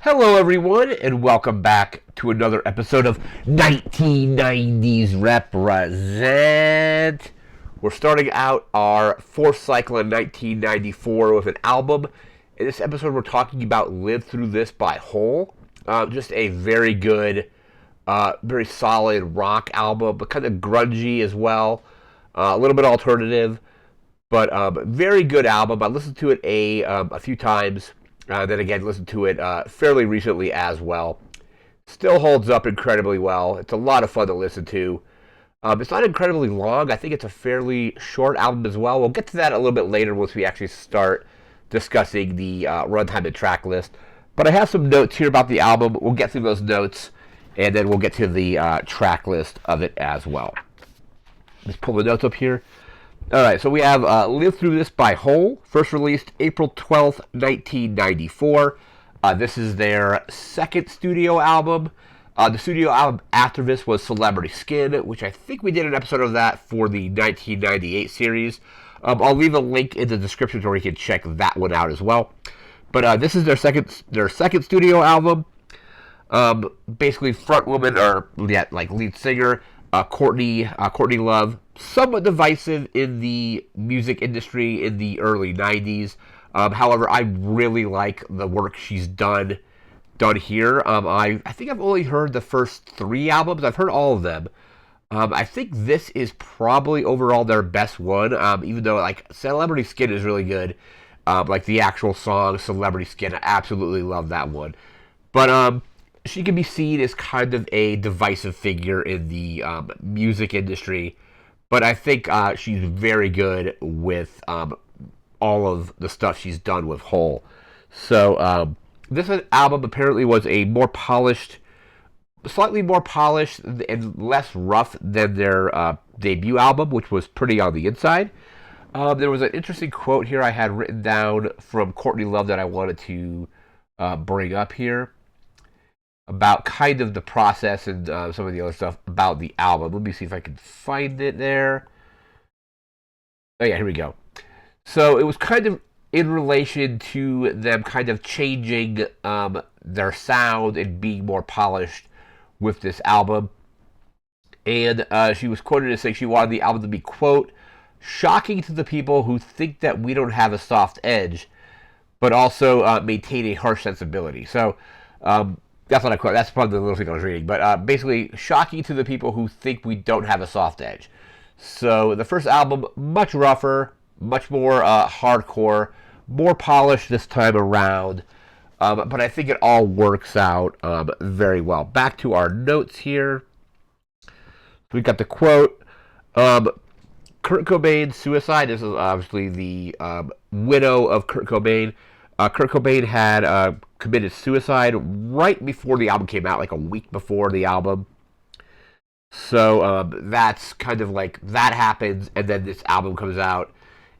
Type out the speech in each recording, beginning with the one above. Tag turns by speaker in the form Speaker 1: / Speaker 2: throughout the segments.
Speaker 1: Hello, everyone, and welcome back to another episode of 1990's Represent. We're starting out our fourth cycle in 1994 with an album. In this episode, we're talking about Live Through This by Hole. Just a very good, very solid rock album, but kind of grungy as well. A little bit alternative, but very good album. I listened to it a few times. Then again, listened to it fairly recently as well. Still holds up incredibly well. It's a lot of fun to listen to. It's not incredibly long. I think it's a fairly short album as well. We'll get to that a little bit later once we actually start discussing the runtime and track list. But I have some notes here about the album. We'll get through those notes, and then we'll get to the track list of it as well. Let's pull the notes up here. All right, so we have Live Through This by Hole, first released April 12th, 1994. This is their second studio album. The studio album after this was Celebrity Skin, which I think we did an episode of that for the 1998 series. I'll leave a link in the description where you can check that one out as well. But this is their second studio album. Basically, frontwoman or lead singer Courtney Love, somewhat divisive in the music industry in the early 90s. However, I really like the work she's done here. I think I've only heard the first three albums. I've heard all of them. I think this is probably overall their best one, even though like Celebrity Skin is really good. Like the actual song Celebrity Skin, I absolutely love that one. But she can be seen as kind of a divisive figure in the music industry, but I think she's very good with all of the stuff she's done with Hole. So this album apparently was a slightly more polished and less rough than their debut album, which was Pretty on the Inside. There was an interesting quote here I had written down from Courtney Love that I wanted to bring up here about kind of the process and some of the other stuff about the album. Let me see if I can find it there. Oh yeah, here we go. So it was kind of in relation to them kind of changing their sound and being more polished with this album. And she was quoted as saying she wanted the album to be, quote, shocking to the people who think that we don't have a soft edge, but also maintain a harsh sensibility. So that's what I quote. That's probably the little thing I was reading. But basically, shocking to the people who think we don't have a soft edge. So the first album, much rougher, much more hardcore, more polished this time around. But I think it all works out very well. Back to our notes here. We got the quote. Kurt Cobain's suicide. This is obviously the widow of Kurt Cobain. Kurt Cobain had committed suicide right before the album came out, like a week before the album. So that's kind of like that happens, and then this album comes out,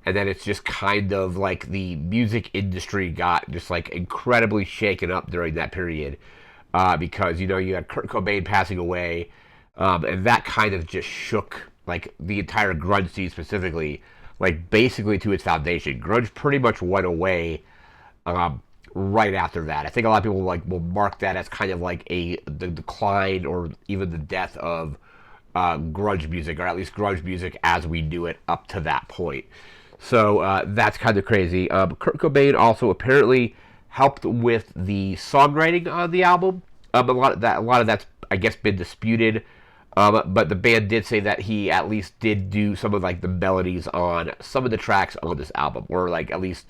Speaker 1: and then it's just kind of like the music industry got just like incredibly shaken up during that period because you had Kurt Cobain passing away, and that kind of just shook like the entire grunge scene specifically, like basically to its foundation. Grunge pretty much went away right after that. I think a lot of people will mark that as kind of like the decline or even the death of grunge music, or at least grunge music as we knew it up to that point. So that's kind of crazy. Kurt Cobain also apparently helped with the songwriting on the album. A lot of that's I guess been disputed. But the band did say that he at least did do some of like the melodies on some of the tracks on this album, or like at least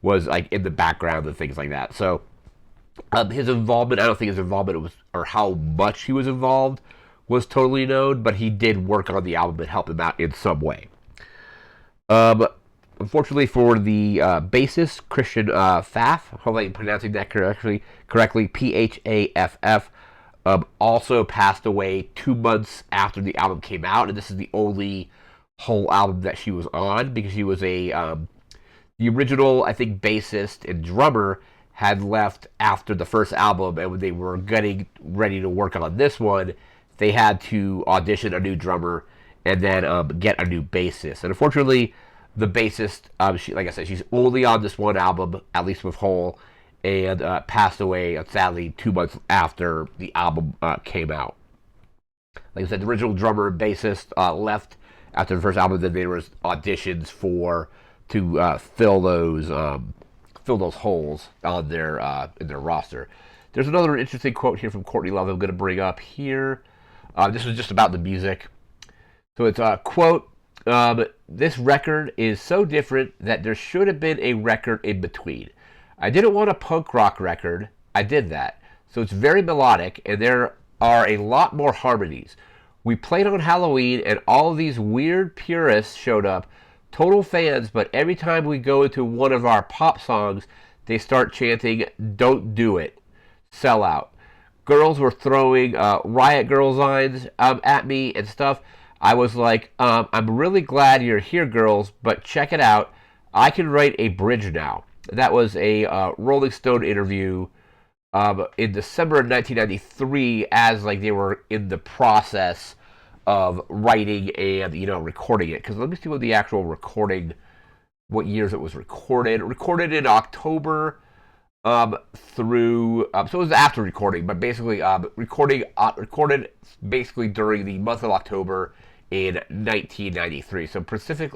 Speaker 1: was like in the background and things like that. So his involvement, I don't think his involvement was, or how much he was involved, was totally known, but he did work on the album and help him out in some way. Unfortunately for the bassist, Christian Pfaff, hopefully I'm pronouncing that correctly, Phaff, also passed away 2 months after the album came out, and this is the only whole album that she was on, because she was the original, I think, bassist and drummer had left after the first album, and when they were getting ready to work on this one, they had to audition a new drummer and then get a new bassist. And unfortunately, the bassist, like I said, she's only on this one album, at least with Hole, and passed away, sadly, 2 months after the album came out. Like I said, the original drummer and bassist left after the first album. Then there was auditions to fill those holes on their in their roster. There's another interesting quote here from Courtney Love I'm going to bring up here. This is just about the music. So it's a quote. This record is so different that there should have been a record in between. I didn't want a punk rock record. I did that. So it's very melodic, and there are a lot more harmonies. We played on Halloween, and all of these weird purists showed up, total fans, but every time we go into one of our pop songs, they start chanting, "Don't do it. Sell out." Girls were throwing riot girl signs at me and stuff. I was like, I'm really glad you're here, girls, but check it out. I can write a bridge now. That was a Rolling Stone interview in December of 1993, as like they were in the process of writing and recording it. Because let me see what the actual recording, what years it was recorded. Recorded in October through so it was after recording, but basically recorded basically during the month of October in 1993. So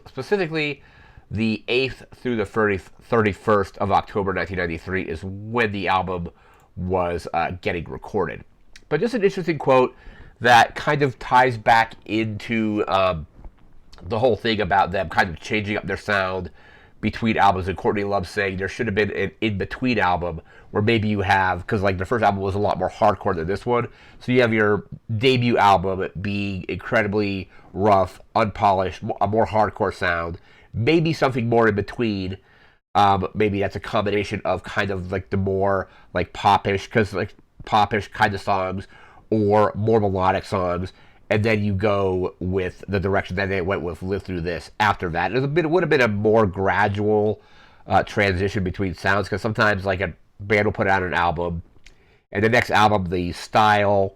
Speaker 1: specifically, the 8th through the 31st of October 1993 is when the album was getting recorded. But just an interesting quote that kind of ties back into the whole thing about them kind of changing up their sound between albums, and Courtney Love saying there should have been an in-between album where maybe you have, because like the first album was a lot more hardcore than this one, so you have your debut album being incredibly rough, unpolished, a more hardcore sound, maybe something more in between. Maybe that's a combination of kind of like the more like popish kind of songs, or more melodic songs, and then you go with the direction that they went with Live Through This after that. It would have been a more gradual transition between sounds, because sometimes like a band will put out an album, and the next album the style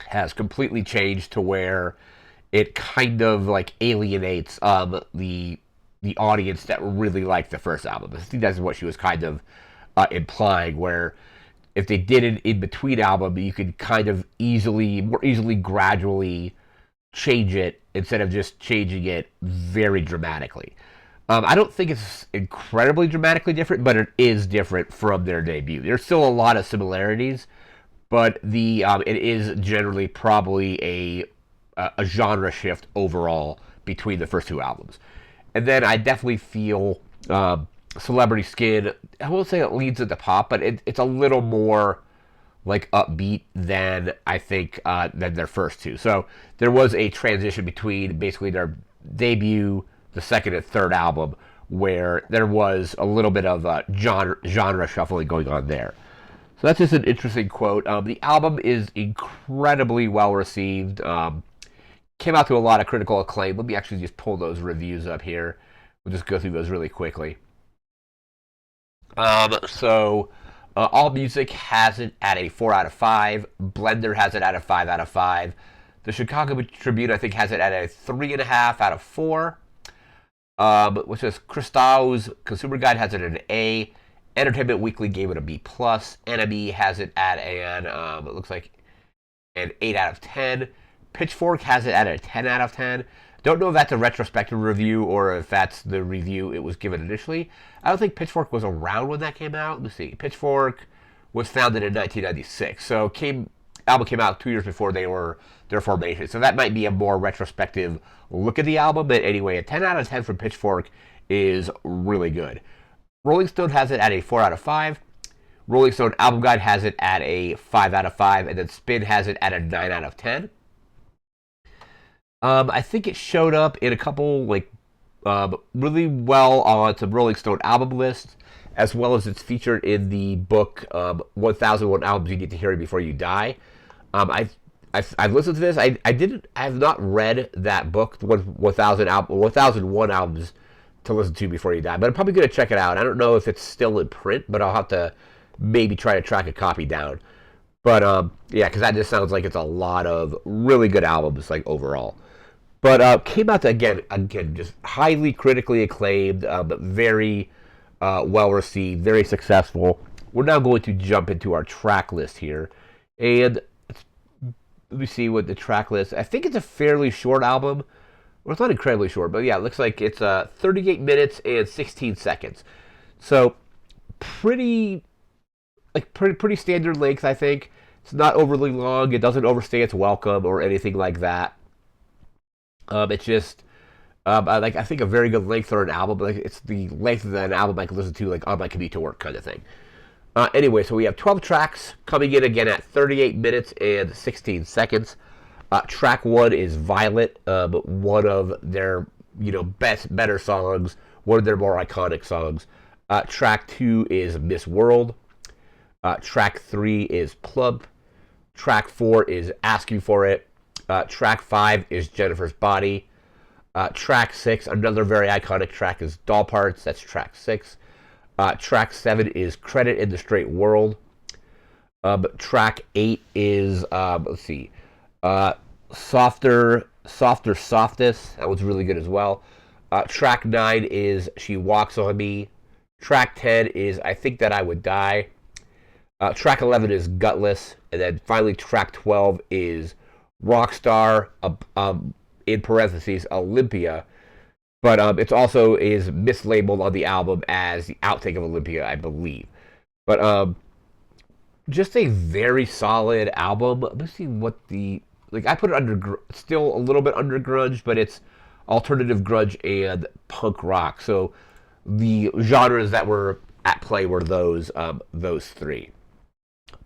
Speaker 1: has completely changed to where it kind of like alienates the audience that really liked the first album. I think that's what she was kind of implying, where if they did an in-between album, you could kind of more easily gradually change it instead of just changing it very dramatically. I don't think it's incredibly dramatically different, but it is different from their debut. There's still a lot of similarities, but it is generally probably a genre shift overall between the first two albums. And then I definitely feel Celebrity Skin, I won't say it leads into pop, but it's a little more like upbeat than I think than their first two. So there was a transition between basically their debut, the second and third album, where there was a little bit of genre shuffling going on there. So that's just an interesting quote. The album is incredibly well received. Came out to a lot of critical acclaim. Let me actually just pull those reviews up here. We'll just go through those really quickly. AllMusic has it at a 4 out of 5. Blender has it at a 5 out of 5. The Chicago Tribune, I think, has it at a 3.5 out of 4. Which is Christau's Consumer Guide has it at an A. Entertainment Weekly gave it a B+. NME has it at it looks like an 8 out of 10. Pitchfork has it at a 10 out of 10. Don't know if that's a retrospective review or if that's the review it was given initially. I don't think Pitchfork was around when that came out. Let's see. Pitchfork was founded in 1996, so album came out 2 years before their formation. So that might be a more retrospective look at the album. But anyway, a 10 out of 10 from Pitchfork is really good. Rolling Stone has it at a 4 out of 5. Rolling Stone Album Guide has it at a 5 out of 5, and then Spin has it at a 9 out of 10. I think it showed up in a couple really well on some Rolling Stone album lists, as well as it's featured in the book 1001 Albums You Need to Hear Before You Die. I've listened to this. I have not read that book, 1001 Albums to Listen to Before You Die, but I'm probably going to check it out. I don't know if it's still in print, but I'll have to maybe try to track a copy down. But yeah, because that just sounds like it's a lot of really good albums, like overall. But came out to, again, just highly critically acclaimed, but very well received, very successful. we're now going to jump into our track list here. And let me see what the track list. I think it's a fairly short album. Well, it's not incredibly short, but yeah, it looks like it's 38 minutes and 16 seconds. So pretty standard length, I think. It's not overly long. It doesn't overstay its welcome or anything like that. It's just I think a very good length for an album. Like it's the length of an album I can listen to like on my commute to work kind of thing. Anyway, so we have 12 tracks coming in again at 38 minutes and 16 seconds. Track 1 is Violet, one of their better songs, one of their more iconic songs. Track 2 is Miss World. Track 3 is Plump. Track 4 is Asking for It. Track 5 is Jennifer's Body. Track 6, another very iconic track, is Doll Parts. That's track 6. Track 7 is Credit in the Straight World. Track 8 is, Softer, Softest. That was really good as well. Track 9 is She Walks on Me. Track 10 is I Think That I Would Die. Track 11 is Gutless. And then finally track 12 is Rockstar, in parentheses, Olympia. But it's also is mislabeled on the album as the outtake of Olympia, I believe. But just a very solid album. Let's see what I put it under, still a little bit under grunge, but it's alternative grunge and punk rock. So the genres that were at play were those three.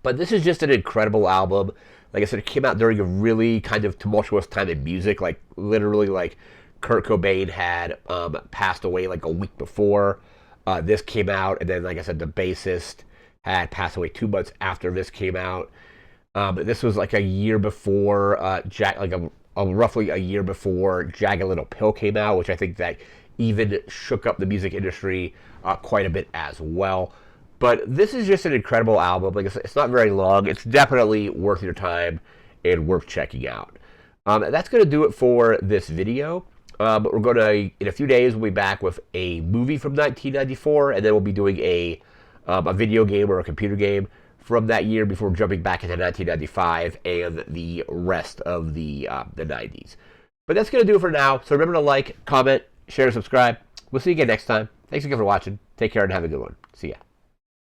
Speaker 1: But this is just an incredible album. Like I said, it came out during a really kind of tumultuous time in music. Like literally, like Kurt Cobain had passed away like a week before this came out, and then like I said, the bassist had passed away 2 months after this came out. This was like a year before roughly a year before Jagged Little Pill came out, which I think that even shook up the music industry quite a bit as well. But this is just an incredible album. Like I said, it's not very long. It's definitely worth your time and worth checking out. That's going to do it for this video. We're going to, in a few days, we'll be back with a movie from 1994, and then we'll be doing a video game or a computer game from that year before jumping back into 1995 and the rest of the 90s. But that's going to do it for now. So remember to like, comment, share, and subscribe. We'll see you again next time. Thanks again for watching. Take care and have a good one. See ya.